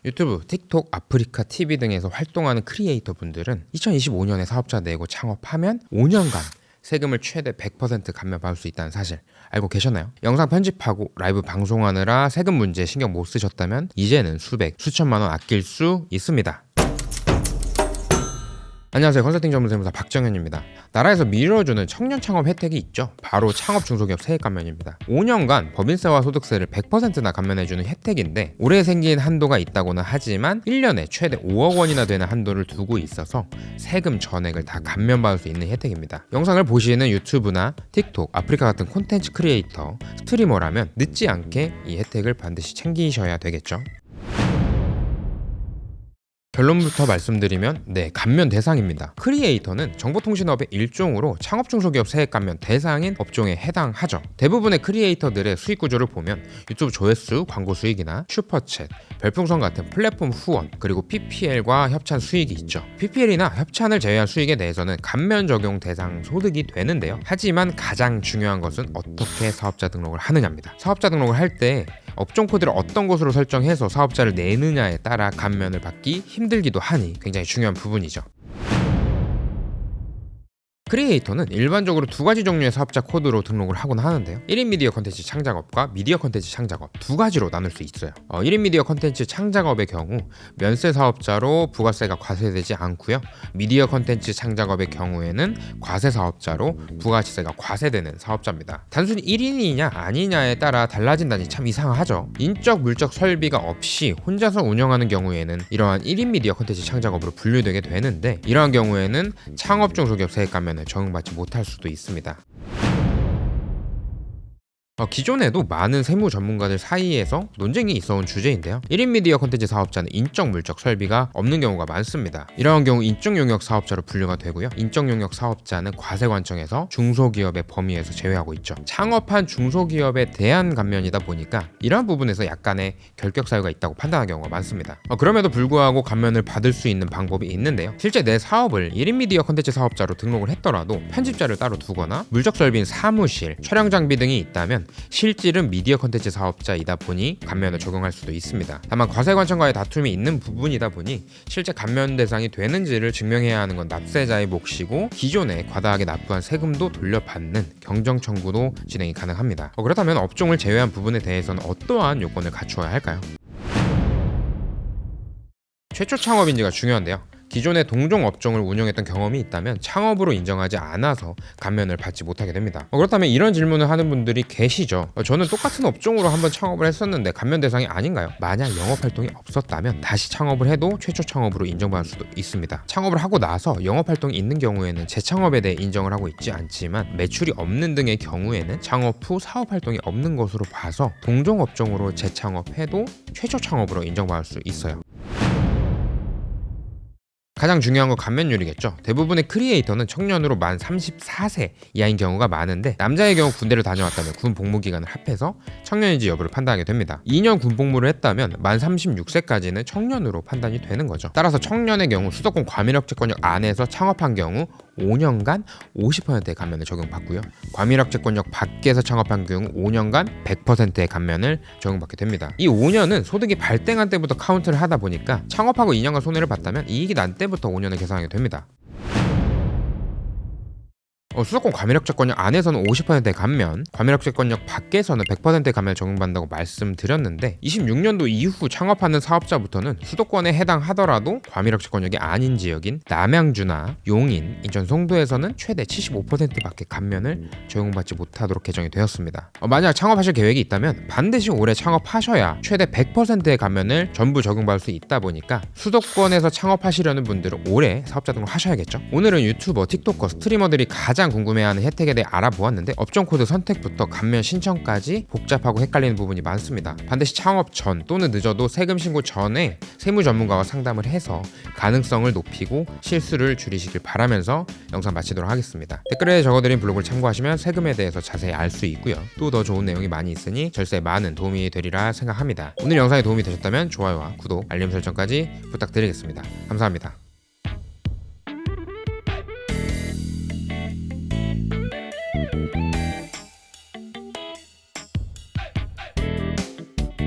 유튜브, 틱톡, 아프리카 TV 등에서 활동하는 크리에이터 분들은 2025년에 사업자 내고 창업하면 5년간 세금을 최대 100% 감면받을 수 있다는 사실 알고 계셨나요? 영상 편집하고 라이브 방송하느라 세금 문제에 신경 못 쓰셨다면 이제는 수백, 수천만 원 아낄 수 있습니다. 안녕하세요. 컨설팅 전문 세무사 박정현입니다. 나라에서 밀어주는 청년 창업 혜택이 있죠. 바로 창업 중소기업 세액 감면입니다. 5년간 법인세와 소득세를 100%나 감면해주는 혜택인데 올해 생긴 한도가 있다고는 하지만 1년에 최대 5억 원이나 되는 한도를 두고 있어서 세금 전액을 다 감면받을 수 있는 혜택입니다. 영상을 보시는 유튜브나 틱톡, 아프리카 같은 콘텐츠 크리에이터, 스트리머라면 늦지 않게 이 혜택을 반드시 챙기셔야 되겠죠. 결론부터 말씀드리면 감면 대상입니다. 크리에이터는 정보통신업의 일종으로 창업 중소기업 세액 감면 대상인 업종에 해당하죠. 대부분의 크리에이터들의 수익 구조를 보면 유튜브 조회수, 광고 수익이나 슈퍼챗, 별풍선 같은 플랫폼 후원, 그리고 PPL과 협찬 수익이 있죠. PPL이나 협찬을 제외한 수익에 대해서는 감면 적용 대상 소득이 되는데요. 하지만 가장 중요한 것은 어떻게 사업자 등록을 하느냐입니다. 사업자 등록을 할 때 업종 코드를 어떤 것으로 설정해서 사업자를 내느냐에 따라 감면을 받기 힘들기도 하니 굉장히 중요한 부분이죠. 크리에이터는 일반적으로 두 가지 종류의 사업자 코드로 등록을 하곤 하는데요. 1인 미디어 컨텐츠 창작업과 미디어 컨텐츠 창작업 두 가지로 나눌 수 있어요. 1인 미디어 컨텐츠 창작업의 경우 면세 사업자로 부가세가 과세되지 않고요. 미디어 컨텐츠 창작업의 경우에는 과세 사업자로 부가세가 과세되는 사업자입니다. 단순히 1인이냐 아니냐에 따라 달라진다니 참 이상하죠. 인적 물적 설비가 없이 혼자서 운영하는 경우에는 이러한 1인 미디어 컨텐츠 창작업으로 분류되게 되는데 이러한 경우에는 창업 중소기업 세액 감면 적용받지 못할 수도 있습니다. 기존에도 많은 세무 전문가들 사이에서 논쟁이 있어온 주제인데요. 1인 미디어 컨텐츠 사업자는 인적 물적 설비가 없는 경우가 많습니다. 이러한 경우 인적 용역 사업자로 분류가 되고요. 인적 용역 사업자는 과세 관청에서 중소기업의 범위에서 제외하고 있죠. 창업한 중소기업에 대한 감면이다 보니까 이러한 부분에서 약간의 결격 사유가 있다고 판단하는 경우가 많습니다. 그럼에도 불구하고 감면을 받을 수 있는 방법이 있는데요. 실제 내 사업을 1인 미디어 컨텐츠 사업자로 등록을 했더라도 편집자를 따로 두거나 물적 설비인 사무실, 촬영 장비 등이 있다면 실질은 미디어 컨텐츠 사업자이다 보니 감면을 적용할 수도 있습니다. 다만 과세관청과의 다툼이 있는 부분이다 보니 실제 감면 대상이 되는지를 증명해야 하는 건 납세자의 몫이고 기존에 과다하게 납부한 세금도 돌려받는 경정 청구도 진행이 가능합니다. 그렇다면 업종을 제외한 부분에 대해서는 어떠한 요건을 갖추어야 할까요? 최초 창업인지가 중요한데요. 기존의 동종 업종을 운영했던 경험이 있다면 창업으로 인정하지 않아서 감면을 받지 못하게 됩니다. 그렇다면 이런 질문을 하는 분들이 계시죠. 저는 똑같은 업종으로 한번 창업을 했었는데 감면 대상이 아닌가요? 만약 영업활동이 없었다면 다시 창업을 해도 최초 창업으로 인정받을 수도 있습니다. 창업을 하고 나서 영업활동이 있는 경우에는 재창업에 대해 인정을 하고 있지 않지만 매출이 없는 등의 경우에는 창업 후 사업활동이 없는 것으로 봐서 동종 업종으로 재창업해도 최초 창업으로 인정받을 수 있어요. 가장 중요한 건 감면율이겠죠. 대부분의 크리에이터는 청년으로 만 34세 이하인 경우가 많은데 남자의 경우 군대를 다녀왔다면 군 복무 기간을 합해서 청년인지 여부를 판단하게 됩니다. 2년 군 복무를 했다면 만 36세까지는 청년으로 판단이 되는 거죠. 따라서 청년의 경우 수도권 과밀학제권역 안에서 창업한 경우 5년간 50%의 감면을 적용받고요. 과밀학제권역 밖에서 창업한 경우 5년간 100%의 감면을 적용받게 됩니다. 이 5년은 소득이 발생한 때부터 카운트를 하다 보니까 창업하고 2년간 손해를 봤다면 이익이 난 때부터 5년을 계산하게 됩니다. 수도권 과밀학제권역 안에서는 50%의 감면, 과밀학제권역 밖에서는 100%의 감면을 적용받는다고 말씀드렸는데 26년도 이후 창업하는 사업자부터는 수도권에 해당하더라도 과밀학제권역이 아닌 지역인 남양주나 용인, 인천, 송도에서는 최대 75%밖에 감면을 적용받지 못하도록 개정이 되었습니다. 만약 창업하실 계획이 있다면 반드시 올해 창업하셔야 최대 100%의 감면을 전부 적용받을 수 있다 보니까 수도권에서 창업하시려는 분들은 올해 사업자 등록을 하셔야겠죠. 오늘은 유튜버, 틱토커, 스트리머들이 가장 궁금해하는 혜택에 대해 알아보았는데 업종 코드 선택부터 감면 신청까지 복잡하고 헷갈리는 부분이 많습니다. 반드시 창업 전 또는 늦어도 세금 신고 전에 세무 전문가와 상담을 해서 가능성을 높이고 실수를 줄이시길 바라면서 영상 마치도록 하겠습니다. 댓글에 적어드린 블로그를 참고하시면 세금에 대해서 자세히 알 수 있고요. 또 더 좋은 내용이 많이 있으니 절세에 많은 도움이 되리라 생각합니다. 오늘 영상이 도움이 되셨다면 좋아요와 구독, 알림 설정까지 부탁드리겠습니다. 감사합니다.